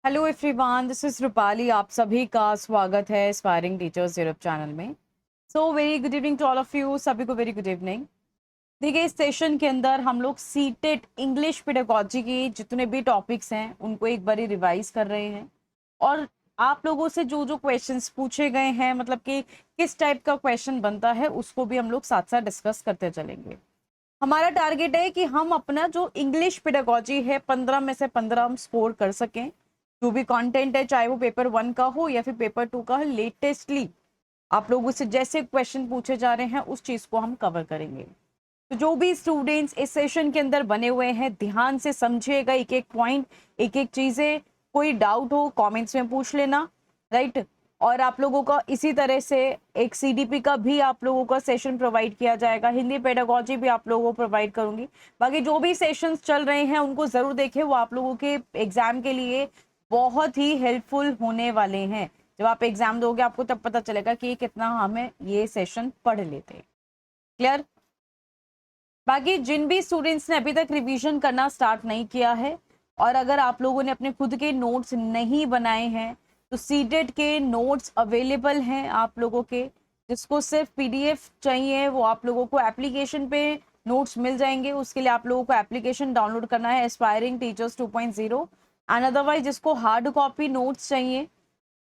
Hello everyone, this is Rupali. आप सभी का स्वागत है एस्पायरिंग टीचर्स यूट्यूब चैनल में। So very good evening to all of you. सभी को वेरी गुड इवनिंग। देखिए, इस सेशन के अंदर हम लोग सीटेड इंग्लिश पेडागोजी की जितने भी टॉपिक्स हैं उनको एक बारी रिवाइज कर रहे हैं। और आप लोगों से जो जो क्वेश्चंस पूछे गए हैं, मतलब कि किस टाइप का क्वेश्चन बनता है, उसको भी हम लोग साथ साथ डिस्कस करते चलेंगे। हमारा टारगेट है कि हम अपना जो इंग्लिश पेडागोजी है 15 में से 15 हम स्कोर कर सकें। जो भी कंटेंट है, चाहे वो पेपर 1 का हो या फिर पेपर 2 का हो, लेटेस्टली आप लोगों से जैसे क्वेश्चन पूछे जा रहे हैं उस चीज को हम कवर करेंगे। तो जो भी स्टूडेंट्स इस सेशन के अंदर बने हुए हैं, ध्यान से समझिएगा एक एक पॉइंट, एक एक चीजें। कोई डाउट हो कमेंट्स में पूछ लेना, राइट। और आप लोगों का इसी तरह से एक सीडीपी का भी आप लोगों का सेशन प्रोवाइड किया जाएगा। हिंदी पेडागोजी भी आप लोगों को प्रोवाइड करूंगी। बाकी जो भी सेशंस चल रहे हैं उनको जरूर देखें, वो आप लोगों के एग्जाम के लिए बहुत ही हेल्पफुल होने वाले हैं। जब आप एग्जाम दोगे आपको तब पता चलेगा कि कितना हमें ये सेशन पढ़ लेते हैं। क्लियर? बाकी जिन भी स्टूडेंट्स ने अभी तक रिवीजन करना स्टार्ट नहीं किया है, और अगर आप लोगों ने अपने खुद के नोट्स नहीं बनाए हैं, तो सीटेट के नोट्स अवेलेबल हैं आप लोगों के। जिसको सिर्फ पीडीएफ चाहिए वो आप लोगों को एप्लीकेशन पे नोट्स मिल जाएंगे। उसके लिए आप लोगों को एप्लीकेशन डाउनलोड करना है, एस्पायरिंग टीचर्स 2.0। एंड अदरवाइज जिसको हार्ड कॉपी नोट्स चाहिए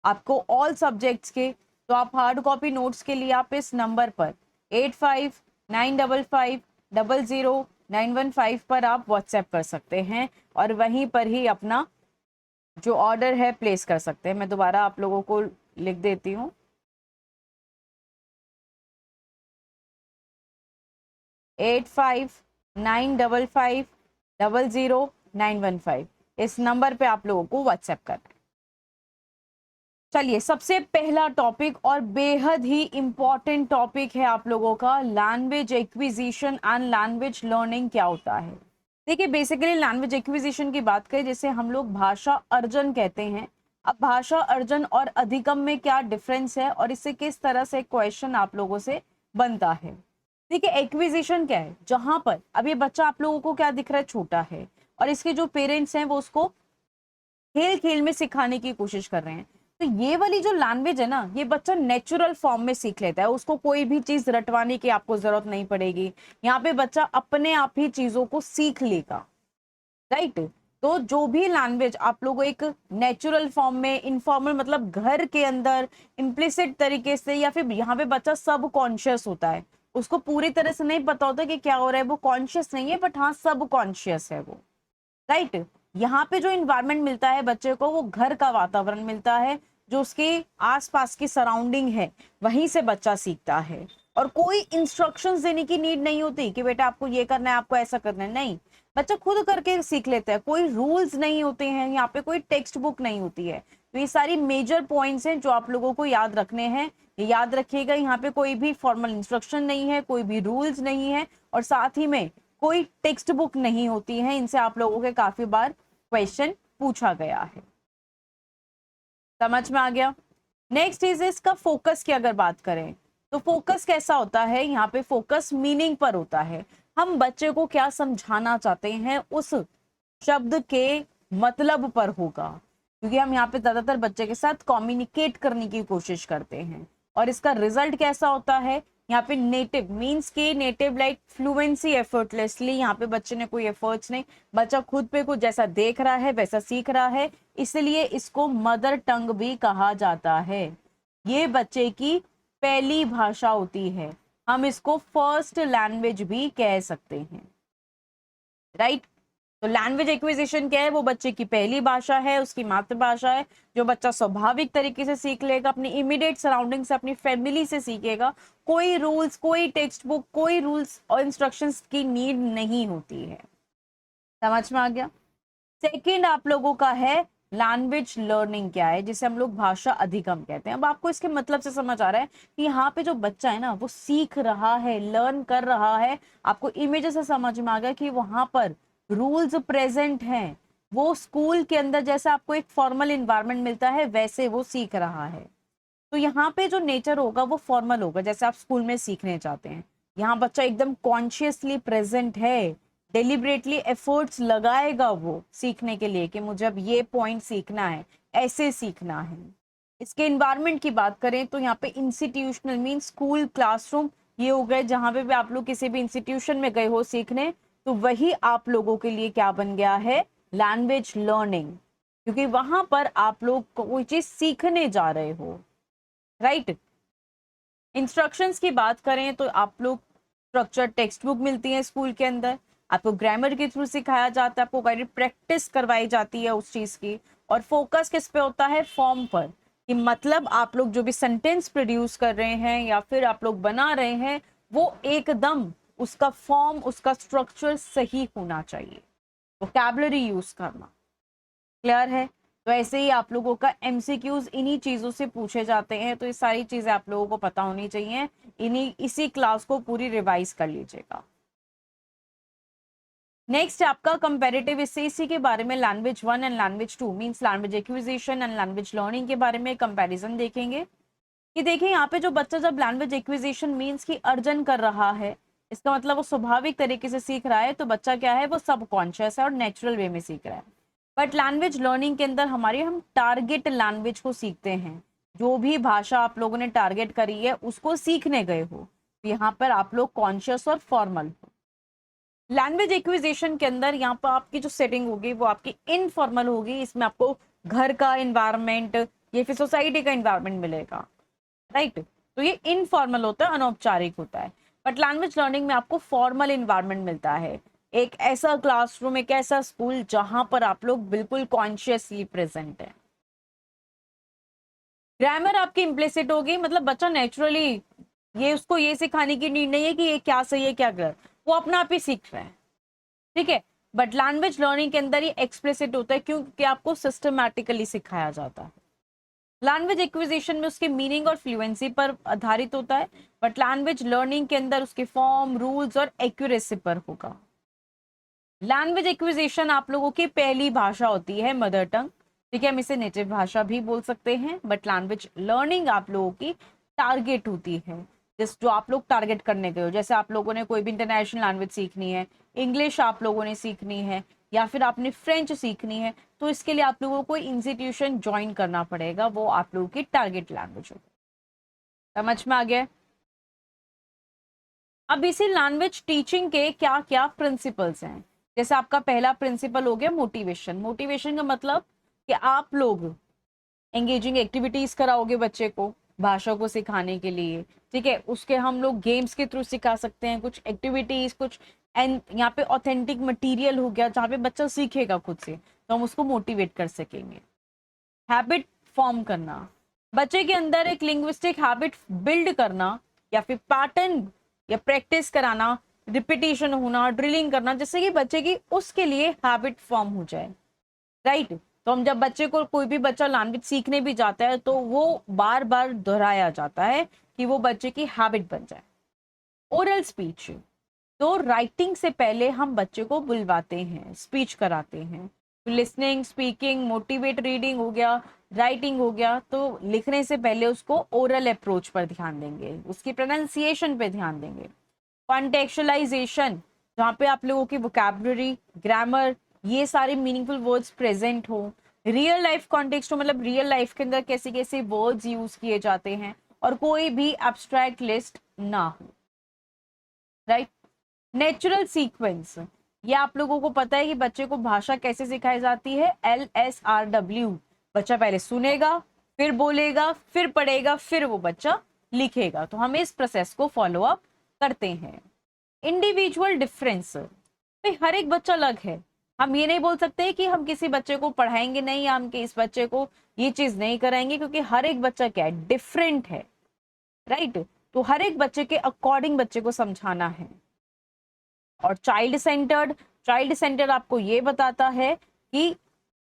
आपको ऑल सब्जेक्ट्स के, तो आप हार्ड कॉपी नोट्स के लिए आप इस नंबर पर 8595500915 पर आप व्हाट्सएप कर सकते हैं और वहीं पर ही अपना जो ऑर्डर है प्लेस कर सकते हैं। मैं दोबारा आप लोगों को लिख देती हूँ। 8595500915 इस नंबर पे आप लोगों को व्हाट्सएप करना है। चलिए, सबसे पहला टॉपिक और बेहद ही इंपॉर्टेंट टॉपिक है आप लोगों का, language acquisition and language learning क्या होता है। देखिए, बेसिकली लैंग्वेज एक्विजिशन की बात करें जिसे हम लोग भाषा अर्जन कहते हैं। अब भाषा अर्जन और अधिगम में क्या डिफरेंस है और इससे किस तरह से क्वेश्चन आप लोगों से बनता है। देखिए, एक्विजिशन क्या है, जहां पर अब ये बच्चा आप लोगों को क्या दिख रहा है, छोटा है, और इसके जो पेरेंट्स हैं वो उसको खेल खेल में सिखाने की कोशिश कर रहे हैं। तो ये वाली जो लैंग्वेज है ना, ये बच्चा नेचुरल फॉर्म में सीख लेता है। उसको कोई भी चीज रटवाने की आपको जरूरत नहीं पड़ेगी। यहाँ पे बच्चा अपने आप ही चीजों को सीख लेगा, राइट। तो जो भी लैंग्वेज आप लोग एक नेचुरल फॉर्म में, इनफॉर्मल मतलब घर के अंदर इम्प्लिसिट तरीके से, या फिर यहाँ पे बच्चा सब कॉन्शियस होता है, उसको पूरी तरह से नहीं पता होता कि क्या हो रहा है, वो कॉन्शियस नहीं है बट हाँ सब कॉन्शियस है वो, राइट। यहाँ पे जो इन्वायरमेंट मिलता है बच्चे को, वो घर का वातावरण मिलता है, जो उसके आसपास की सराउंडिंग है वहीं से बच्चा सीखता है। और कोई इंस्ट्रक्शंस देने की नीड नहीं होती कि बेटा आपको ये करना है, आपको ऐसा करना है, नहीं। बच्चा खुद करके सीख लेता है। कोई रूल्स नहीं होते हैं यहाँ पे, कोई टेक्स्ट बुक नहीं होती है। तो ये सारी मेजर पॉइंट्स हैं जो आप लोगों को याद रखने हैं। ये याद रखिएगा, यहाँ पे कोई भी फॉर्मल इंस्ट्रक्शन नहीं है, कोई भी रूल्स नहीं है, और साथ ही में कोई टेक्स्ट बुक नहीं होती है। इनसे आप लोगों के काफी बार क्वेश्चन पूछा गया है। समझ में आ गया? नेक्स्ट इज इसका फोकस की अगर बात करें तो फोकस कैसा होता है, यहाँ पे फोकस मीनिंग पर होता है। हम बच्चे को क्या समझाना चाहते हैं उस शब्द के मतलब पर होगा, क्योंकि हम यहाँ पे ज्यादातर बच्चे के साथ कम्युनिकेट करने की कोशिश करते हैं। और इसका रिजल्ट कैसा होता है, यहाँ पे नेटिव मीन्स के नेटिव लाइक फ्लुएंसी एफर्टलेसली, यहाँ पे बच्चे ने कोई एफर्ट्स नहीं, बच्चा खुद पे कुछ जैसा देख रहा है वैसा सीख रहा है, इसलिए इसको मदर टंग भी कहा जाता है। ये बच्चे की पहली भाषा होती है, हम इसको फर्स्ट लैंग्वेज भी कह सकते हैं, राइट। तो लैंग्वेज एक्विजिशन क्या है, वो बच्चे की पहली भाषा है, उसकी मातृभाषा है, जो बच्चा स्वाभाविक तरीके से सीख लेगा, अपनी इमीडिएट सराउंडिंग से, अपनी फैमिली से सीखेगा। कोई रूल्स, कोई टेक्स्ट बुक, कोई रूल्स और इंस्ट्रक्शंस की नीड नहीं होती है। समझ में आ गया? सेकंड आप लोगों का है लैंग्वेज लर्निंग क्या है, जिसे हम लोग भाषा अधिगम कहते हैं। अब आपको इसके मतलब से समझ आ रहा है कि यहाँ पे जो बच्चा है ना वो सीख रहा है, लर्न कर रहा है। आपको इमेज से समझ में आ गया कि वहां पर रूल्स प्रेजेंट हैं। वो स्कूल के अंदर जैसे आपको एक फॉर्मल इन्वायरमेंट मिलता है वैसे वो सीख रहा है। तो यहाँ पे जो नेचर होगा वो फॉर्मल होगा, जैसे आप स्कूल में सीखने चाहते हैं। यहाँ बच्चा एकदम कॉन्शियसली प्रेजेंट है, डेलिबरेटली एफर्ट्स लगाएगा वो सीखने के लिए कि मुझे अब ये पॉइंट सीखना है, ऐसे सीखना है। इसके इन्वायरमेंट की बात करें तो यहाँ पे इंस्टीट्यूशनल मीन स्कूल, क्लासरूम ये हो गए, जहाँ पे भी आप लोग किसी भी इंस्टीट्यूशन में गए हो सीखने, तो वही आप लोगों के लिए क्या बन गया है, लैंग्वेज लर्निंग, क्योंकि वहां पर आप लोग कोई चीज सीखने जा रहे हो, राइट। इंस्ट्रक्शंस की बात करें तो आप लोग स्ट्रक्चर टेक्स्ट बुक मिलती है स्कूल के अंदर, आपको ग्रामर के थ्रू सिखाया जाता है, आपको गाइडेड प्रैक्टिस करवाई जाती है उस चीज की, और फोकस किस पे होता है, फॉर्म पर, कि मतलब आप लोग जो भी सेंटेंस प्रोड्यूस कर रहे हैं या फिर आप लोग बना रहे हैं वो एकदम उसका फॉर्म, उसका स्ट्रक्चर सही होना चाहिए, वोकैबुलरी यूज करना। क्लियर है। तो ऐसे ही आप लोगों का एमसीक्यूज इन्हीं चीजों से पूछे जाते हैं, तो ये सारी चीजें आप लोगों को पता होनी चाहिए, इसी क्लास को पूरी रिवाइज कर लीजिएगा। नेक्स्ट आपका कंपैरेटिव, इससे इसी के बारे में language 1 and language 2 means language acquisition and language learning के बारे में कंपैरिजन देखेंगे। कि देखिए यहाँ पे जो बच्चा जब लैंग्वेज एक्विजिशन मींस की अर्जन कर रहा है, इसका मतलब वो स्वाभाविक तरीके से सीख रहा है, तो बच्चा क्या है, वो सबकॉन्शियस है और नेचुरल वे में सीख रहा है। बट लैंग्वेज लर्निंग के अंदर हम टारगेट लैंग्वेज को सीखते हैं, जो भी भाषा आप लोगों ने टारगेट करी है उसको सीखने गए हो, तो यहाँ पर आप लोग कॉन्शियस और फॉर्मल हो। लैंग्वेज एक्विजिशन के अंदर यहाँ पर आपकी जो सेटिंग होगी वो आपकी इनफॉर्मल होगी, इसमें आपको घर का इन्वायरमेंट या फिर सोसाइटी का इन्वायरमेंट मिलेगा, राइट। तो ये इनफॉर्मल होता है, अनौपचारिक होता है। बट लैंग्वेज लर्निंग में आपको फॉर्मल इन्वायरमेंट मिलता है, एक ऐसा क्लासरूम, एक ऐसा स्कूल जहां पर आप लोग बिल्कुल कॉन्शियसली प्रेजेंट है। ग्रामर आपकी इम्प्लिसिट होगी, मतलब बच्चा नेचुरली, ये उसको ये सिखाने की नीड नहीं है कि ये क्या सही है क्या गलत, वो अपना आप ही सीख रहा है, ठीक है। बट लैंग्वेज लर्निंग के अंदर ये एक्सप्लिसिट होता है, क्योंकि आपको सिस्टमैटिकली सिखाया जाता है। लैंग्वेज एक्विजिशन में उसके मीनिंग और फ्लुएंसी पर आधारित होता है, बट लैंग्वेज लर्निंग के अंदर उसके फॉर्म, रूल्स और एक्यूरेसी पर होगा। लैंग्वेज एक्विजिशन आप लोगों की पहली भाषा होती है, मदर टंग, ठीक है, हम इसे नेटिव भाषा भी बोल सकते हैं। बट लैंग्वेज लर्निंग आप लोगों की टारगेट होती है, जिस जो आप लोग टारगेट करने गए हो, जैसे आप लोगों ने कोई भी इंटरनेशनल लैंग्वेज सीखनी है, इंग्लिश आप लोगों ने सीखनी है या फिर आपने फ्रेंच सीखनी है, तो इसके लिए आप लोगों को इंस्टीट्यूशन ज्वाइन करना पड़ेगा, वो आप लोगों की टारगेट लैंग्वेज होगी। समझ में आ गया। अब इसी लैंग्वेज टीचिंग के क्या क्या प्रिंसिपल्स हैं, जैसे आपका पहला प्रिंसिपल हो गया मोटिवेशन। मोटिवेशन का मतलब कि आप लोग एंगेजिंग एक्टिविटीज कराओगे बच्चे को भाषा को सिखाने के लिए, ठीक है। उसके हम लोग गेम्स के थ्रू सिखा सकते हैं, कुछ एक्टिविटीज, कुछ एंड यहाँ पे ऑथेंटिक मटेरियल हो गया जहाँ पे बच्चा सीखेगा खुद से, तो हम उसको मोटिवेट कर सकेंगे। हैबिट फॉर्म करना, बच्चे के अंदर एक लिंग्विस्टिक हैबिट बिल्ड करना या फिर पैटर्न या प्रैक्टिस कराना, रिपीटिशन होना, ड्रिलिंग करना, जिससे कि बच्चे की उसके लिए हैबिट फॉर्म हो जाए, राइट। तो हम जब बच्चे को, कोई भी बच्चा लैंग्वेज सीखने भी जाता है तो वो बार बार दोहराया जाता है कि वो बच्चे की हैबिट बन जाए। ओरल स्पीच, तो राइटिंग से पहले हम बच्चे को बुलवाते हैं, स्पीच कराते हैं। लिसनिंग, स्पीकिंग, मोटिवेट, रीडिंग हो गया, राइटिंग हो गया, तो लिखने से पहले उसको ओरल अप्रोच पर ध्यान देंगे, उसकी प्रोनाउंसिएशन पे ध्यान देंगे। कॉन्टेक्चुअलाइजेशन, जहाँ पे आप लोगों की वोकैबुलरी, ग्रामर, ये सारे मीनिंगफुल वर्ड्स प्रेजेंट हो। रियल लाइफ कॉन्टेक्स्ट हो, मतलब रियल लाइफ के अंदर कैसे कैसे वर्ड्स यूज किए जाते हैं, और कोई भी एब्स्ट्रैक्ट लिस्ट ना हो, राइट। नेचुरल सीक्वेंस, ये आप लोगों को पता है कि बच्चे को भाषा कैसे सिखाई जाती है, LSRW। बच्चा पहले सुनेगा, फिर बोलेगा, फिर पढ़ेगा, फिर वो बच्चा लिखेगा, तो हम इस प्रोसेस को फॉलो अप करते हैं। इंडिविजुअल डिफरेंस, भाई हर एक बच्चा अलग है, हम ये नहीं बोल सकते कि हम किसी बच्चे को पढ़ाएंगे नहीं या हम कि इस बच्चे को ये चीज नहीं कराएंगे, क्योंकि हर एक बच्चा क्या है, डिफरेंट है, राइट। तो हर एक बच्चे के अकॉर्डिंग बच्चे को समझाना है। और चाइल्ड सेंटर्ड आपको ये बताता है कि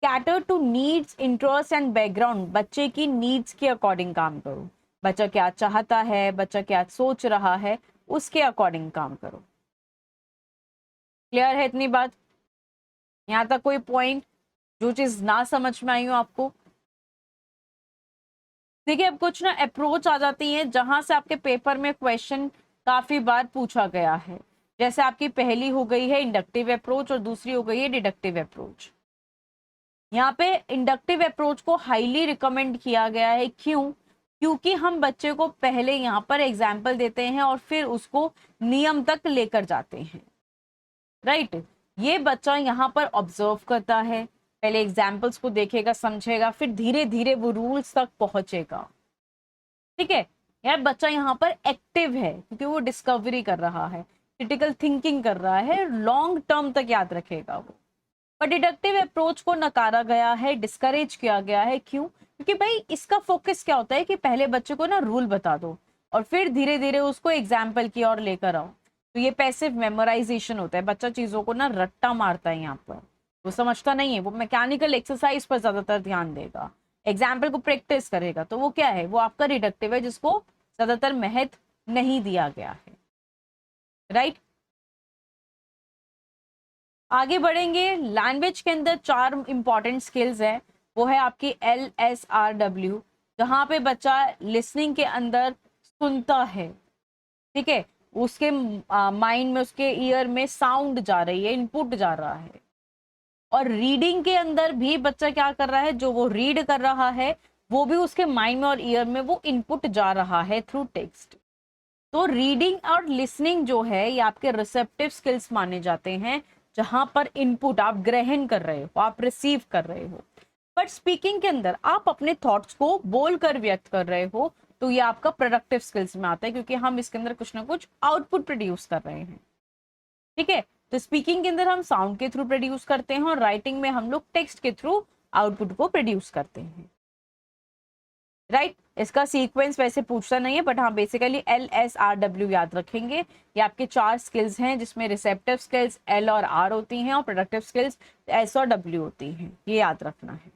cater to needs, interest and background, बच्चे की नीड्स के अकॉर्डिंग काम करो, बच्चा क्या चाहता है, बच्चा क्या सोच रहा है, उसके अकॉर्डिंग काम करो। क्लियर है इतनी बात, यहाँ तक कोई पॉइंट जो चीज ना समझ में आई हो आपको? देखिए अब कुछ ना अप्रोच आ जाती है जहां से आपके पेपर में क्वेश्चन काफी बार पूछा गया है, जैसे आपकी पहली हो गई है इंडक्टिव अप्रोच और दूसरी हो गई है डिडक्टिव अप्रोच। यहाँ पे इंडक्टिव अप्रोच को हाईली रिकमेंड किया गया है, क्यों? क्योंकि हम बच्चे को पहले यहाँ पर एग्जाम्पल देते हैं और फिर उसको नियम तक लेकर जाते हैं, राइट। ये बच्चा यहाँ पर ऑब्जर्व करता है, पहले एग्जाम्पल्स को देखेगा, समझेगा, फिर धीरे धीरे वो रूल्स तक पहुंचेगा, ठीक है। यार बच्चा यहाँ पर एक्टिव है क्योंकि वो डिस्कवरी कर रहा है, क्रिटिकल थिंकिंग कर रहा है, लॉन्ग टर्म तक याद रखेगा वो। पर डिडक्टिव अप्रोच को नकारा गया है, डिस्करेज किया गया है, क्यों? क्योंकि भाई इसका फोकस क्या होता है कि पहले बच्चे को ना रूल बता दो और फिर धीरे धीरे उसको एग्जाम्पल की ओर लेकर आओ। तो ये पैसिव मेमोराइजेशन होता है, बच्चा चीजों को ना रट्टा मारता है, यहाँ पर वो समझता नहीं है, वो मैकेनिकल एक्सरसाइज पर ज्यादातर ध्यान देगा, एग्जाम्पल को प्रैक्टिस करेगा। तो वो क्या है, वो आपका रिडक्टिव है जिसको ज्यादातर महत्व नहीं दिया गया है, राइट। आगे बढ़ेंगे। लैंग्वेज के अंदर 4 इंपॉर्टेंट स्किल्स है, वो है आपकी LSRW, जहां पे बच्चा लिसनिंग के अंदर सुनता है, ठीक है, उसके माइंड में, उसके ईयर में साउंड जा रही है, इनपुट जा रहा है। और रीडिंग के अंदर भी बच्चा क्या कर रहा है, जो वो रीड कर रहा है वो भी उसके माइंड में और ईयर में वो इनपुट जा रहा है थ्रू टेक्स्ट। तो रीडिंग और लिसनिंग जो है ये आपके रिसेप्टिव स्किल्स माने जाते हैं, जहां पर इनपुट आप ग्रहण कर रहे हो, आप रिसीव कर रहे हो। बट स्पीकिंग के अंदर आप अपने थॉट्स को बोलकर व्यक्त कर रहे हो, तो ये आपका प्रोडक्टिव स्किल्स में आता है, क्योंकि हम इसके अंदर कुछ ना कुछ आउटपुट प्रोड्यूस कर रहे हैं, ठीक है। तो स्पीकिंग के अंदर हम साउंड के थ्रू प्रोड्यूस करते हैं और राइटिंग में हम लोग टेक्स्ट के थ्रू आउटपुट को प्रोड्यूस करते हैं, राइट। इसका सीक्वेंस वैसे पूछता नहीं है, बट हाँ बेसिकली LSRW याद रखेंगे। ये आपके 4 स्किल्स हैं, जिसमें रिसेप्टिव स्किल्स L और R होती हैं और प्रोडक्टिव स्किल्स S और W होती हैं, ये याद रखना है।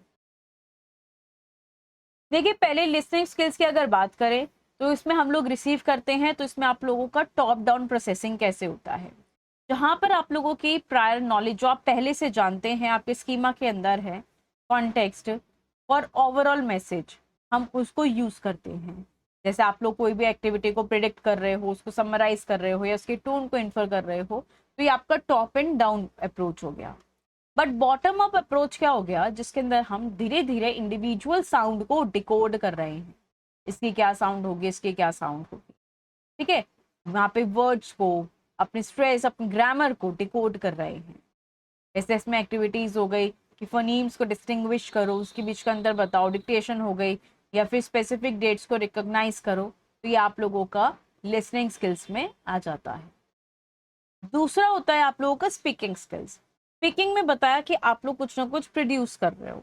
देखिए पहले लिसनिंग स्किल्स की अगर बात करें तो इसमें हम लोग रिसीव करते हैं, तो इसमें आप लोगों का टॉप डाउन प्रोसेसिंग कैसे होता है, जहां पर आप लोगों की प्रायर नॉलेज जो आप पहले से जानते हैं आपके स्कीमा के अंदर है, कॉन्टेक्स्ट और ओवरऑल मैसेज, हम उसको यूज करते हैं। जैसे आप लोग कोई भी एक्टिविटी को प्रिडिक्ट कर रहे हो, उसको समराइज कर रहे हो या उसके टोन को इन्फर कर रहे हो, तो ये आपका टॉप एंड डाउन अप्रोच हो गया। बट बॉटम अप अप्रोच क्या हो गया, जिसके अंदर हम धीरे धीरे इंडिविजुअल साउंड को डिकोड कर रहे हैं, इसकी क्या साउंड होगी, इसकी क्या साउंड होगी, ठीक है। वहां पे वर्ड्स को, अपने स्ट्रेस, अपने ग्रामर को डिकोड कर रहे हैं। जैसे इसमें एक्टिविटीज हो गई कि फोनीम्स को डिस्टिंग्विश करो, उसके बीच का अंतर बताओ, डिक्टेशन हो गई, या फिर स्पेसिफिक डेट्स को रिकॉग्नाइज करो, तो ये आप लोगों का लिसनिंग स्किल्स में आ जाता है। दूसरा होता है आप लोगों का स्पीकिंग स्किल्स। स्पीकिंग में बताया कि आप लोग कुछ ना कुछ प्रोड्यूस कर रहे हो,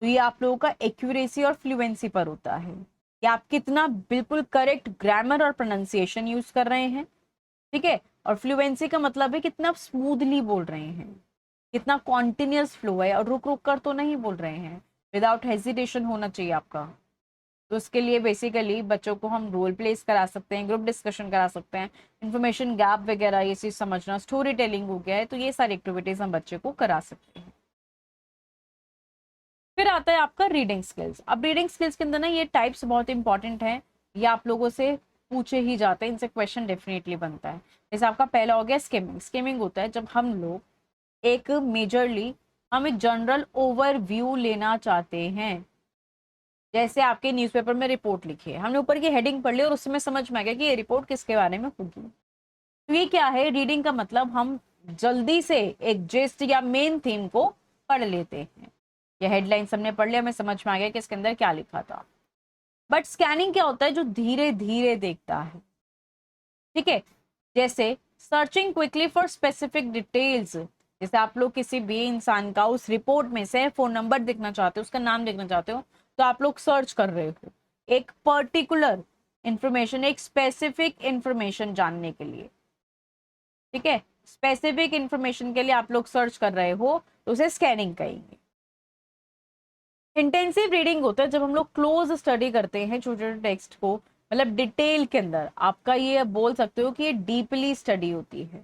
तो ये आप लोगों का एक्यूरेसी और फ्लुएंसी पर होता है कि आप कितना बिल्कुल करेक्ट ग्रामर और प्रोनाउंसिएशन यूज कर रहे हैं, ठीक है। और फ्लुएंसी का मतलब है कितना स्मूथली बोल रहे हैं, कितना कॉन्टिन्यूस फ्लो है और रुक रुक कर तो नहीं बोल रहे हैं, विदाउट हेजिटेशन होना चाहिए आपका। तो उसके लिए बेसिकली बच्चों को हम रोल प्लेस करा सकते हैं, ग्रुप डिस्कशन करा सकते हैं, इन्फॉर्मेशन गैप वगैरह ये चीज समझना, स्टोरी टेलिंग हो गया है, तो ये सारी एक्टिविटीज हम बच्चे को करा सकते हैं। फिर आता है आपका रीडिंग स्किल्स। अब रीडिंग स्किल्स के अंदर ना ये टाइप्स बहुत इंपॉर्टेंट है, ये आप लोगों से पूछे ही जाते हैं, इनसे क्वेश्चन डेफिनेटली बनता है। जैसे आपका पहला हो गया स्किमिंग। स्किमिंग होता है जब हम लोग एक मेजरली, हम एक जनरल ओवरव्यू लेना चाहते हैं। जैसे आपके न्यूज़पेपर में रिपोर्ट लिखी है, हमने ऊपर की हेडिंग पढ़ ली और उसमें समझ में आ गया कि ये रिपोर्ट किसके बारे में होगी। तो ये क्या है, रीडिंग का मतलब हम जल्दी से एक जिस्ट या मेन थीम को पढ़ लेते हैं। ये हेडलाइन हमने पढ़ लिया, हमें समझ में आ गया कि इसके अंदर क्या लिखा था। बट स्कैनिंग क्या होता है, जो धीरे धीरे देखता है, ठीक है। जैसे searching quickly for specific details, जैसे आप लोग किसी भी इंसान का उस रिपोर्ट में से फोन नंबर देखना चाहते हो, उसका नाम देखना चाहते हो, तो आप लोग सर्च कर रहे हो एक पर्टिकुलर इंफॉर्मेशन, एक स्पेसिफिक इंफॉर्मेशन जानने के लिए, ठीक है। स्पेसिफिक इंफॉर्मेशन के लिए आप लोग सर्च कर रहे हो, तो उसे स्कैनिंग कहेंगे। इंटेंसिव रीडिंग होता है जब हम लोग क्लोज स्टडी करते हैं छोटे छोटे टेक्स्ट को, मतलब डिटेल के अंदर, आपका ये बोल सकते हो कि ये डीपली स्टडी होती है।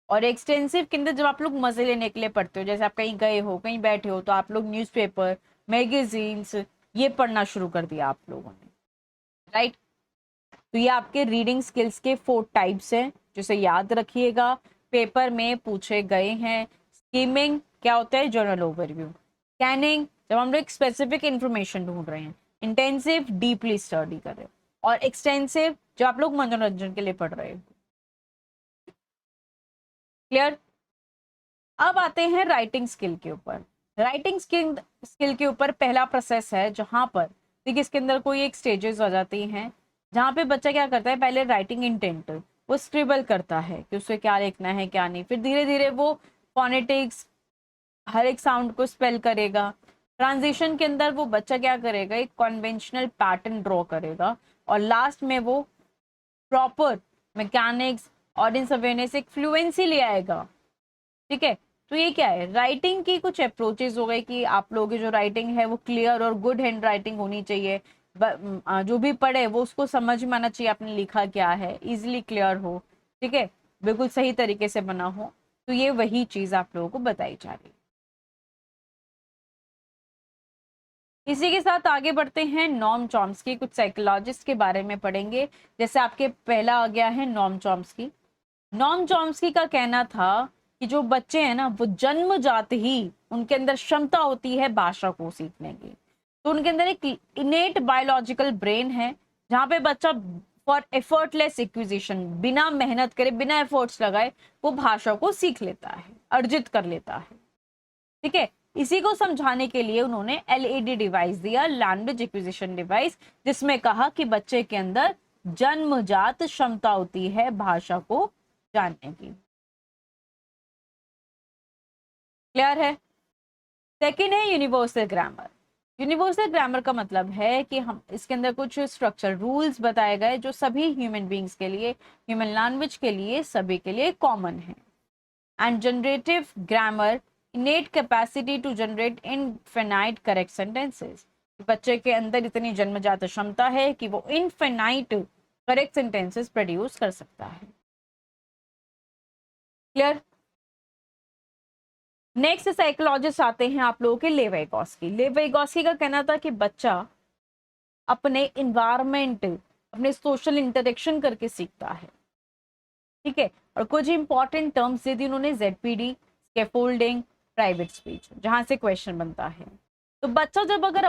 और एक्सटेंसिव के अंदर जब आप लोग मजे लेने के लिए पढ़ते हो, जैसे आप कहीं गए हो, कहीं बैठे हो, तो आप लोग न्यूज़पेपर, मैगजीन्स ये पढ़ना शुरू कर दिया आप लोगों ने, राइट। तो ये आपके रीडिंग स्किल्स के 4 टाइप्स हैं, जिसे याद रखिएगा, पेपर में पूछे गए हैं। स्कीमिंग क्या होता है? General overview. स्कैनिंग, जब हम लोग स्पेसिफिक इंफॉर्मेशन ढूंढ रहे हैं। इंटेंसिव, डीपली स्टडी कर रहे हो। और एक्सटेंसिव, जो आप लोग मनोरंजन के लिए पढ़ रहे हो। क्लियर? अब आते हैं राइटिंग स्किल के ऊपर। राइटिंग स्किल के ऊपर पहला प्रोसेस है जहां पर देखिए इसके अंदर कोई एक स्टेजेस आ जाती हैं जहां पे बच्चा क्या करता है, पहले राइटिंग इंटेंट वो स्क्रिबल करता है कि उसे क्या लिखना है क्या नहीं, फिर धीरे धीरे वो फोनेटिक्स हर एक साउंड को स्पेल करेगा। ट्रांजिशन के अंदर वो बच्चा क्या करेगा, एक कन्वेंशनल पैटर्न ड्रॉ करेगा और लास्ट में वो प्रॉपर मैकेनिक्स ऑडियंस अवेयरनेस एक फ्लुएंसी ले आएगा। ठीक है, तो ये क्या है, राइटिंग की कुछ अप्रोचेस हो गए कि आप लोगों की जो राइटिंग है वो क्लियर और गुड हैंड राइटिंग होनी चाहिए। जो भी पढ़े वो उसको समझ में आना चाहिए आपने लिखा क्या है, इजिली क्लियर हो। ठीक है, बिल्कुल सही तरीके से बना हो। तो ये वही चीज आप लोगों को बताई जा रही है। इसी के साथ आगे बढ़ते हैं। नॉम चॉम्स्की, कुछ साइकोलॉजिस्ट के बारे में पढ़ेंगे। जैसे आपके पहला आ गया है नॉम चॉम्स्की। नॉम चॉम्स्की का कहना था कि जो बच्चे हैं ना वो जन्मजात ही उनके अंदर क्षमता होती है भाषा को सीखने की। तो उनके अंदर एक इनेट बायोलॉजिकल ब्रेन है जहाँ पे बच्चा फॉर एफर्टलेस एक्विजिशन, बिना मेहनत करे बिना एफर्ट्स लगाए वो भाषा को सीख लेता है, अर्जित कर लेता है। ठीक है, इसी को समझाने के लिए उन्होंने एलईडी डिवाइस दिया, लैंग्वेज एक्विजिशन डिवाइस, जिसमें कहा कि बच्चे के अंदर जन्मजात क्षमता होती है भाषा को जानने की। क्लियर है? सेकंड है यूनिवर्सल ग्रामर। यूनिवर्सल ग्रामर का मतलब है कि हम इसके अंदर कुछ स्ट्रक्चर रूल्स बताए गए जो सभी ह्यूमन बींग्स के लिए, ह्यूमन लैंग्वेज के लिए, सभी के लिए कॉमन है। And generative grammar, innate capacity to generate infinite correct sentences। बच्चे के अंदर इतनी जन्मजात क्षमता है कि वो इनफिनाइट करेक्ट सेंटेंसेस प्रोड्यूस कर सकता है। क्लियर? नेक्स्ट साइकोलॉजिस्ट आते हैं आप लोगों के लेव वाइगोस्की। लेव वाइगोस्की का कहना था कि बच्चा अपने इन्वायरमेंट, अपने सोशल इंटरेक्शन करके सीखता है। ठीक है, और कुछ इंपॉर्टेंट टर्म्स दे दी उन्होंने, जेडपीडी, स्कैफोल्डिंग, प्राइवेट स्पीच, जहां से क्वेश्चन बनता है। तो बच्चा जब अगर